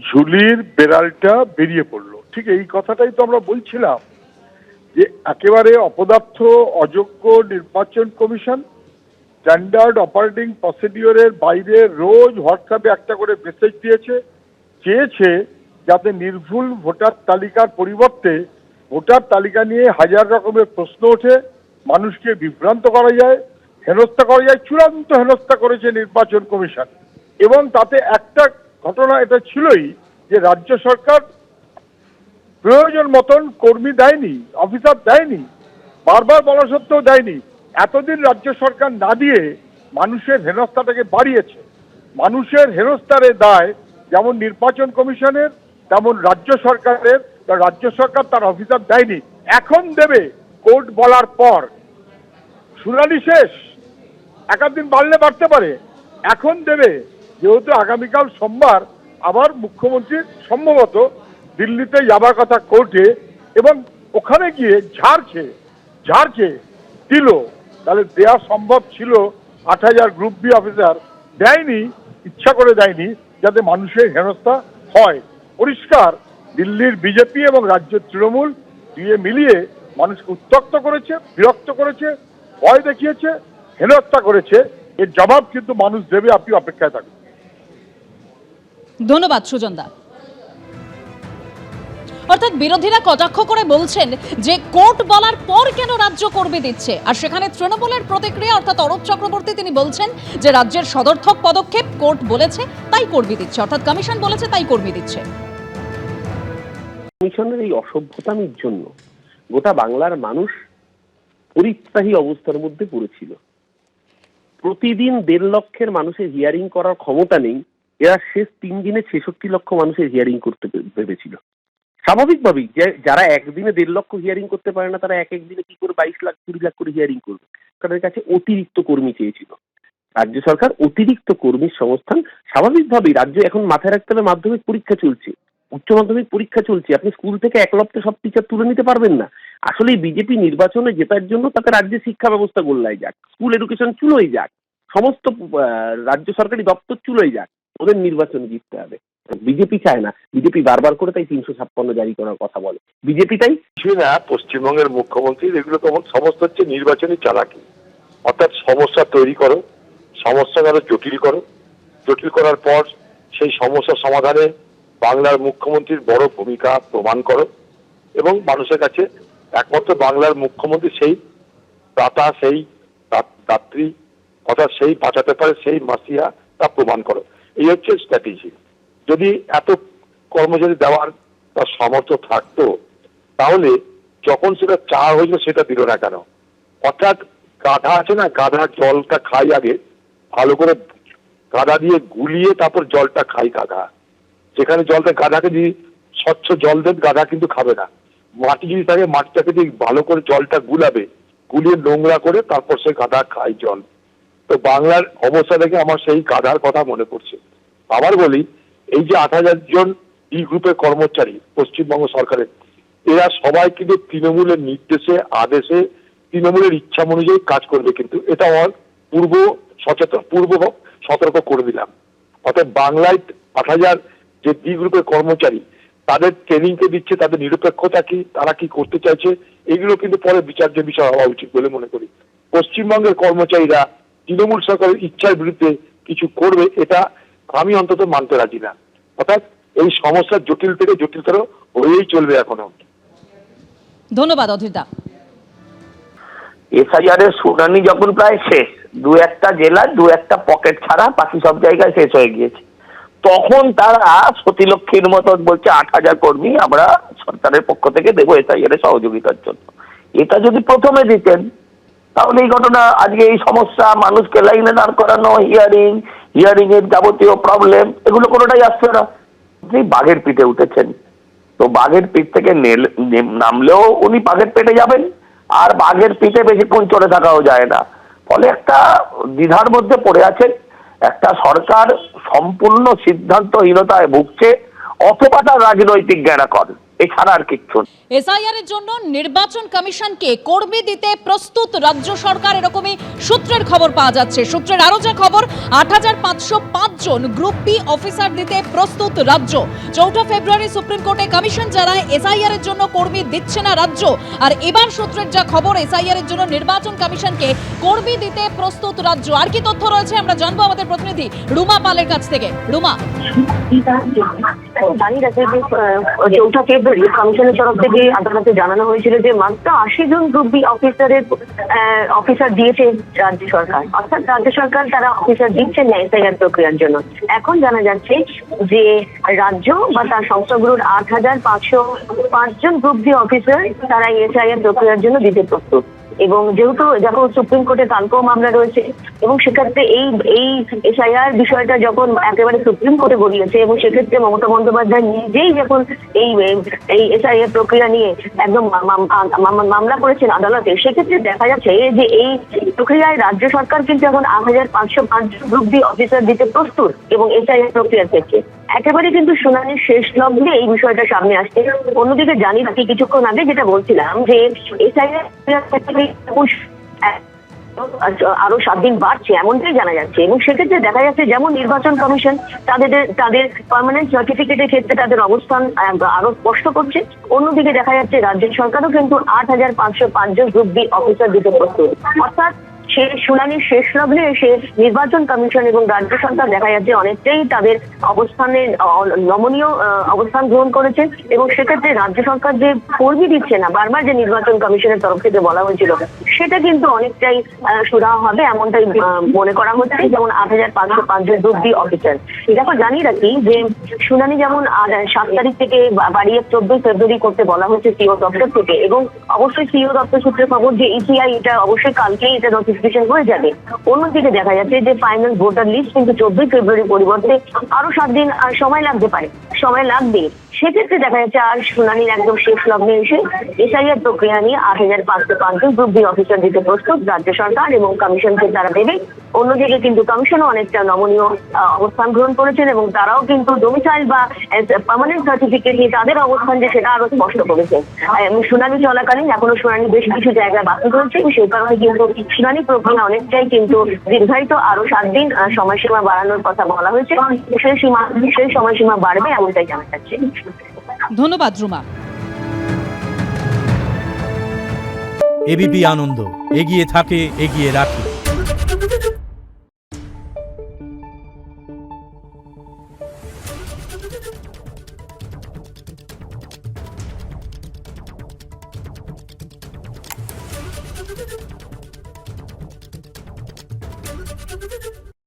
ঝুলির বেড়ালটা বেরিয়ে পড়লো। ঠিক এই কথাটাই তো আমরা বলছিলাম যে একেবারে অপদার্থ অযোগ্য নির্বাচন কমিশন স্ট্যান্ডার্ড অপারেটিং প্রসিডিওরের বাইরে রোজ হোয়াটসঅ্যাপে একটা করে মেসেজ দিয়েছে, চেয়েছে যাতে নির্ভুল ভোটার তালিকার পরিবর্তে ভোটার তালিকা নিয়ে হাজার রকমের প্রশ্ন ওঠে, মানুষকে বিভ্রান্ত করা যায়, হেনস্থা করা যায়। চূড়ান্ত হেনস্থা করেছে নির্বাচন কমিশন। এবং তাতে একটা ঘটনা এটা ছিলই যে রাজ্য সরকার প্রয়োজন মতন কর্মী দেয়নি, অফিসার দেয়নি, বারবার বলা সত্ত্বেও দেয়নি। এতদিন রাজ্য সরকার না দিয়ে মানুষের হেনস্থাটাকে বাড়িয়েছে। মানুষের হেনস্থারে দায় যেমন নির্বাচন কমিশনের তেমন রাজ্য সরকারের। রাজ্য সরকার তার অফিসার দেয়নি, এখন দেবে কোর্ট বলার পর। শুনানি শেষ, একাধ দিন বাড়লে বাড়তে পারে, এখন দেবে। যেহেতু আগামীকাল সোমবার আবার মুখ্যমন্ত্রী সম্ভবত দিল্লিতে যাবার কথা কোর্টে, এবং ওখানে গিয়ে ঝাড়ছে দিল, তাহলে দেওয়া সম্ভব ছিল। 8,000 গ্রুপ বি অফিসার দেয়নি, ইচ্ছা করে দেয়নি যাতে মানুষের হেনস্থা হয়। পরিষ্কার দিল্লির বিজেপি এবং রাজ্যের তৃণমূল দিয়ে মিলিয়ে মানুষকে উত্ত্যক্ত করেছে, বিরক্ত করেছে, ভয় দেখিয়েছে, হেনস্থা করেছে। এর জবাব কিন্তু মানুষ দেবে, আপনি অপেক্ষায় থাকুন। ধন্যবাদ সুজন দা। অর্থাৎ বিরোধীরা কটাক্ষ করে বলছেন যে কোর্ট বলার পর কেন রাজ্য কর্মী দিচ্ছে, আর সেখানে তৃণমূলের প্রতিক্রিয়া অর্থাৎ অরূপ চক্রবর্তী তিনি বলছেন যে রাজ্যের সদর্থক পদক্ষেপ, কোর্ট বলেছে তাই কর্মী দিচ্ছে, অর্থাৎ কমিশন বলেছে তাই কর্মী দিচ্ছে। কমিশনের এই অসভ্যতামির জন্য গোটা বাংলার মানুষ পরিত্রাহী অবস্থার মধ্যে পড়েছিল। প্রতিদিন 1.5 লক্ষের মানুষের হিয়ারিং করার ক্ষমতা নেই, এরা শেষ 3 দিনে 66 লক্ষ মানুষের হিয়ারিং করতে ভেবেছিল। স্বাভাবিকভাবেই যারা একদিনে 1.5 লক্ষ হিয়ারিং করতে পারে না, তারা এক দিনে কি করে 22 লাখ 20 লাখ করে হিয়ারিং করবে? তাদের কাছে অতিরিক্ত কর্মী চেয়েছিল রাজ্য সরকার, অতিরিক্ত কর্মীর সংস্থান। স্বাভাবিকভাবেই রাজ্য এখন মাথায় রাখতে হবে মাধ্যমিক পরীক্ষা চলছে, উচ্চ মাধ্যমিক পরীক্ষা চলছে, আপনি স্কুল থেকে একলব্ধে সব টিচার তুলে নিতে পারবেন না। আসলে বিজেপি নির্বাচনে জেতার জন্য তাকে রাজ্যের শিক্ষা ব্যবস্থা গোল্লায় যাক, স্কুল এডুকেশন চুলোই যাক, সমস্ত রাজ্য সরকারি দপ্তর চুলোই যাক, ওদের নির্বাচন জিততে হবে। বিজেপি চায় না, বিজেপি বারবার করে তাই 356 জারি করার কথা বলে। বিজেপি তাই না, পশ্চিমবঙ্গের মুখ্যমন্ত্রী এগুলো তখন সমস্ত হচ্ছে নির্বাচনী চালাকি। অর্থাৎ সমস্যা তৈরি করো, সমস্যাকে আরো জটিল করো, জটিল করার পর সেই সমস্যার সমাধানে বাংলার মুখ্যমন্ত্রীর বড় ভূমিকা প্রমাণ করো, এবং মানুষের কাছে একমাত্র বাংলার মুখ্যমন্ত্রী সেই দাতা, সেই দাত্রী, অর্থাৎ সেই বাঁচাতে পারে, সেই মাসিয়া, তা প্রমাণ করো। এই হচ্ছে স্ট্র্যাটেজি। যদি এত কর্মচারী দেওয়ার তার সামর্থ্য থাকতো, তাহলে যখন সেটা চাওয়া হয়েছিল সেটা দিল না কেন? অর্থাৎ গাধা আছে না, গাধা জলটা খাই আগে, ভালো করে গাধা দিয়ে গুলিয়ে তারপর জলটা খাই গাধা। যেখানে জলটা গাধাকে যদি স্বচ্ছ জল দেন, গাধা কিন্তু খাবে না। মাটি যদি থাকে, মাটিটাকে দিয়ে ভালো করে জলটা গুলাবে, গুলিয়ে নোংরা করে তারপর সে গাধা খায় জল। তো বাংলার অবস্থা দেখে আমার সেই গাধার কথা মনে পড়ছে। আবার বলি, এই যে 8,000 জন ই গ্রুপের কর্মচারী পশ্চিমবঙ্গ সরকারের, এরা সবাই কিন্তু তৃণমূলের নির্দেশে, আদেশে, তৃণমূলের ইচ্ছা অনুযায়ী কাজ করবে। কিন্তু এটা আমার পূর্ব সতর্ক করে দিলাম। অর্থাৎ বাংলায় 8,000 যে ডি গ্রুপের কর্মচারী, তাদের ট্রেনিংকে দিচ্ছে, তাদের নিরপেক্ষতা কি, তারা কি করতে চাইছে, এগুলো কিন্তু পরে বিচার্য বিষয় হওয়া উচিত বলে মনে করি। পশ্চিমবঙ্গের কর্মচারীরা তৃণমূল সরকারের ইচ্ছার বিরুদ্ধে কিছু করবে, এটা আমি অন্তত মানতে রাজি না। অর্থাৎ এই সমস্যার জটিল থেকে জটিলতর হয়েই চলবে এখনো। ধন্যবাদ অধীরদা। এসআইআর এর শুনানি যখন প্রায় শেষ, 2-1টা জেলায় 2-1টা পকেট ছাড়া বাকি সব জায়গায় শেষ হয়ে গিয়েছে, তখন তারা সতীলক্ষ্মীর মতো বলছে 8,000 কর্মী আমরা সরকারের পক্ষ থেকে দেবো এসআইআর এর সহযোগিতার জন্য। এটা যদি প্রথমে দিতেন, তাহলে এই ঘটনা, আজকে এই সমস্যা, মানুষকে লাইনে দাঁড় করানো, হিয়ারিং এর যাবতীয় প্রবলেম, এগুলো কোনোটাই আসছে না। বাঘের পিঠে উঠেছেন, তো বাঘের পিঠ থেকে নামলেও উনি বাঘের পেটে যাবেন, আর বাঘের পিঠে বেশিক্ষণ চড়ে থাকাও যায় না। ফলে একটা দ্বিধার মধ্যে পড়ে আছেন। একটা সরকার সম্পূর্ণ সিদ্ধান্তহীনতায় ভুগছে, অথবা তার রাজনৈতিক জ্ঞানাকর। এছাড়া আর কিচ্ছু না। এসআইআর এর জন্য নির্বাচন কমিশনকে কর্মী দিতে প্রস্তুত রাজ্য সরকার, এরকমই সূত্রের খবর পাওয়া যাচ্ছে। সূত্রের আরো যা খবর, ৮৫০৫ জন গ্রুপ বি অফিসার দিতে প্রস্তুত রাজ্য। ৪ ফেব্রুয়ারি সুপ্রিম কোর্টে কমিশন জানায় এসআইআর এর জন্য কর্মী দিচ্ছে না রাজ্য। আর এবার সূত্রের যা খবর, এসআইআর এর জন্য নির্বাচন কমিশনকে কর্মী দিতে প্রস্তুত রাজ্য। আর কি তথ্য রয়েছে আমরা জানবো আমাদের প্রতিনিধি রুমা পালের কাছ থেকে। রুমা, জানি রাখি যে ৪ ফেব্রুয়ারি কমিশনের তরফ থেকে আদালতে জানানো হয়েছিল যে মাত্র ৮০ জন গ্রুপ বি অফিসার দিয়েছে রাজ্য সরকার, অর্থাৎ রাজ্য সরকার তারা অফিসার দিচ্ছেন না এসআইআর প্রক্রিয়ার জন্য। এখন জানা যাচ্ছে যে রাজ্য বা তার সংস্থাগুলোর ৮৫০৫ জন গ্রুপ বি অফিসার তারা এসআইআর প্রক্রিয়ার জন্য দিতে প্রস্তুত। এবং যেহেতু যখন সুপ্রিম কোর্টে কালকেও মামলা রয়েছে এবং সেক্ষেত্রে এই এসআইআর বিষয়টা যখন একেবারে সুপ্রিম কোর্টে গড়িয়েছে এবং সেক্ষেত্রে মমতা বন্দ্যোপাধ্যায় নিজেই যখন এই এসআইআর প্রক্রিয়া নিয়ে একদম মামলা করেছেন আদালতে, সেক্ষেত্রে দেখা যাচ্ছে যে এই প্রক্রিয়ায় রাজ্য সরকার কিন্তু এখন ৮৫০৫ গ্রুপ বি অফিসার দিতে প্রস্তুত এবং এসআইআর প্রক্রিয়ার ক্ষেত্রে একেবারে কিন্তু শুনানির শেষ লগ্নে এই বিষয়টা সামনে আসছে। অন্যদিকে জানি রাখি কিছুক্ষণ আগে যেটা বলছিলাম যে এসআইআর আরো ৭ দিন বাড়ছে এমনটাই জানা যাচ্ছে এবং সেক্ষেত্রে দেখা যাচ্ছে যেমন নির্বাচন কমিশন তাদের পার্মানেন্ট সার্টিফিকেটের ক্ষেত্রে তাদের অবস্থান আরো স্পষ্ট করছে, অন্যদিকে দেখা যাচ্ছে রাজ্য সরকারও কিন্তু ৮৫০৫ জন গ্রুপ বি অফিসার দিতে প্রস্তুত। অর্থাৎ সেই শুনানির শেষ লগ্নে এসে নির্বাচন কমিশন এবং রাজ্য সরকার দেখা যাচ্ছে অনেকটাই তাদের অবস্থানে নমনীয় অবস্থান গ্রহণ করেছে এবং সেক্ষেত্রে রাজ্য সরকার যে কর্মী দিচ্ছে না বারবার যে নির্বাচন কমিশনের তরফ থেকে বলা হয়েছিল, সেটা কিন্তু অনেকটাই সুরাহা হবে এমনটাই মনে করা হচ্ছে। যেমন ৮৫০৫ জন গ্রুপ বি অফিসার, দেখো জানিয়ে রাখি যে শুনানি যেমন ৭ তারিখ থেকে বাড়িয়ে ১৪ ফেব্রুয়ারি করতে বলা হয়েছে সিও দপ্তর থেকে এবং অবশ্যই সিও দপ্তর সূত্রে খবর যে ইসিআই এটা অবশ্যই কালকেই এটা নোটিফিকেশন হয়ে যাবে। অন্যদিকে দেখা যাচ্ছে যে ফাইনাল ভোটার লিস্ট কিন্তু ১৪ ফেব্রুয়ারি পরিবর্তে আরো ৭ দিন সময় লাগতে পারে, সময় লাগবে। সেক্ষেত্রে দেখা যাচ্ছে আর শুনানির একদম শেষ লগ্নে এসে এসআইআর প্রক্রিয়া নিয়ে ৮৫০৫ জন গ্রুপ বি অফিসার দিতে প্রস্তুত রাজ্য সরকার এবং কমিশনকে তারা দেবে। অন্যদিকে কিন্তু কমিশনও অনেকটা নমনীয় অবস্থান গ্রহণ করেছেন এবং তারাও কিন্তু ডোমিসাইল বা পার্মানেন্ট সার্টিফিকেট নিয়ে তাদের অবস্থান যে সেটা আরো স্পষ্ট করেছে। শুনানি চলাকালীন এখনো শুনানি বেশ কিছু জায়গায় বাকি রয়েছে, সেই কারণে কিন্তু শুনানি প্রক্রিয়া অনেকটাই কিন্তু দীর্ঘায়িত, আরো ৭ দিন সময়সীমা বাড়ানোর কথা বলা হয়েছে, সেই সময়সীমা বাড়বে এমনটাই জানা যাচ্ছে। ধন্যবাদ রুমা। এবিপি আনন্দ, এগিয়ে থাকে, এগিয়ে রাখে।